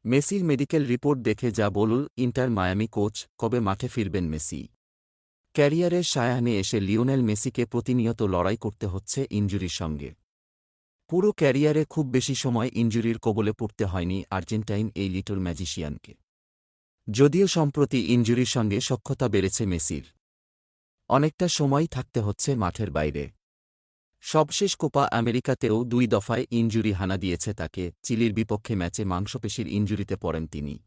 মেসির medical report দেখে যা বলল ইন্টার মায়ামি কোচ, কবে মাঠে ফিরবেন মেসি? ক্যারিয়ারের সায়াহ্নে এসে লিওনেল মেসিকে প্রতিনিয়ত লড়াই করতে হচ্ছে ইনজুরির সঙ্গে। পুরো ক্যারিয়ারে খুব বেশি সময় ইনজুরির কবলে পড়তে হয়নি আর্জেন্টাইন এই লিটল ম্যাজিশিয়ানকে। যদিও সম্প্রতি ইনজুরির সঙ্গে সখ্যতা বেড়েছে মেসির। অনেকটা সময় থাকতে হচ্ছে মাঠের বাইরে। সবশেষ কোপা আমেরিকাতেও 2 দফায় ইনজুরি হানা দিয়েছে তাকে। চিলির বিপক্ষে ম্যাচে মাংসপেশির ইনজুরিতে পড়েন তিনি।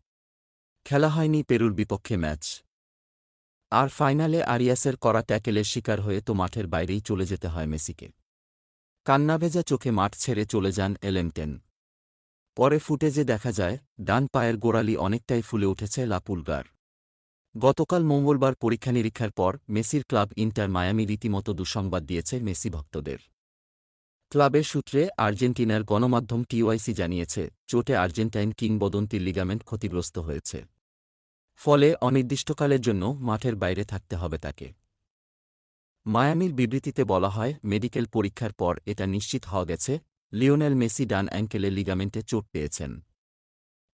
খেলা হয়নি পেরুর বিপক্ষে ম্যাচ। আর ফাইনালে আরিয়াসের করা ট্যাকেলের শিকার হয়ে তো মাঠের বাইরেই চলে যেতে হয় মেসিকে। কান্নাভেজা চোখে মাঠ ছেড়ে চলে যান এলেনটেন। পরে ফুটেজে দেখা যায়, ডান পায়ের গোড়ালি অনেকটাই ফুলে উঠেছে লা পুলগার। গতকাল মঙ্গলবার পরীক্ষা-নিরীক্ষার পর মেসির ক্লাব ইন্টার মায়ামি রীতিমতো দুঃসংবাদ দিয়েছে মেসি ভক্তদের। ক্লাবের সূত্রে আর্জেন্টিনার গণমাধ্যম টিওয়াইসি জানিয়েছে, চোটে আর্জেন্টাইন কিংবদন্তির লিগামেন্ট ক্ষতিগ্রস্ত হয়েছে। ফলে অনির্দিষ্টকালের জন্য মাঠের বাইরে থাকতে হবে তাকে। মায়ামির বিবৃতিতে বলা হয়, মেডিকেল পরীক্ষার পর এটা নিশ্চিত হওয়া গেছে, লিওনেল মেসি ডান অ্যাঙ্কেলে লিগামেন্টে চোট পেয়েছেন।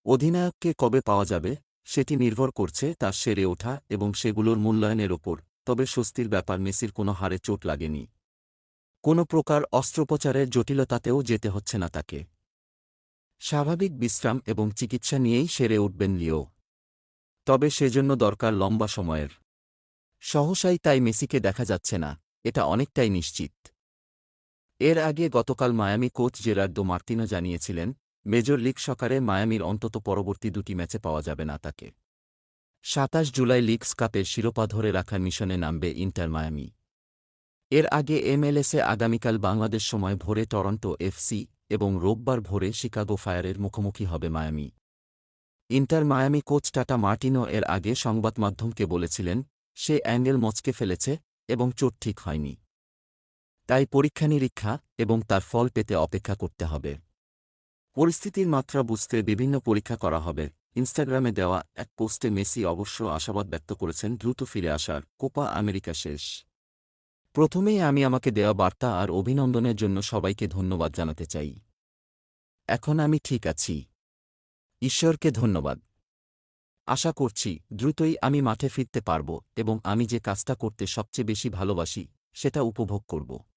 অধিনায়ককে কবে পাওয়া যাবে, সেটি নির্ভর করছে তার সেরে ওঠা এবং সেগুলোর মূল্যায়নের ওপর। তবে স্বস্তির ব্যাপার, মেসির কোনো হাড়ে চোট লাগেনি। কোনো প্রকার অস্ত্রোপচারের জটিলতাতেও যেতে হচ্ছে না তাকে। স্বাভাবিক বিশ্রাম এবং চিকিৎসা নিয়েই সেরে উঠবেন লিও। তবে সেজন্য দরকার লম্বা সময়ের। সহসাই তাই মেসিকে দেখা যাচ্ছে না, এটা অনেকটাই নিশ্চিত। এর আগে গতকাল মায়ামি কোচ জেরার্দো মার্তিনো জানিয়েছিলেন, মেজর লিগ সকারে মায়ামির অন্তত পরবর্তী 2টি ম্যাচে পাওয়া যাবে না তাকে। 27 জুলাই লিগস কাপের শিরোপা ধরে রাখার মিশনে নামবে ইন্টার মায়ামি। এর আগে এমএলএসে আগামীকাল বাংলাদেশ সময় ভোরে টরন্টো এফসি এবং রোববার ভোরে শিকাগো ফায়ারের মুখোমুখি হবে Miami. Inter Miami coach tata Martino এর আগে সংবাদমাধ্যমকে বলেছিলেন, সে অ্যাঙ্গেল মচকে ফেলেছে এবং চোট ঠিক হয়নি। তাই পরীক্ষা-নিরীক্ষা এবং তার ফল পেতে অপেক্ষা করতে হবে। পরিস্থিতির মাত্রা বুঝতে বিভিন্ন পরীক্ষা করা হবে। ইনস্টাগ্রামে দেওয়া এক পোস্টে মেসি অবশ্য আশাবাদ ব্যক্ত করেছেন দ্রুত ফিরে আসার। কোপা আমেরিকা শেষ। প্রথমেই আমি আমাকে দেওয়া বার্তা আর অভিনন্দনের জন্য সবাইকে ধন্যবাদ জানাতে চাই। এখন আমি ঠিক আছি। ঈশ্বরকে ধন্যবাদ। আশা করছি দ্রুতই আমি মাঠে ফিরতে পারব এবং আমি যে কাজটা করতে সবচেয়ে বেশি ভালোবাসি, সেটা উপভোগ করব।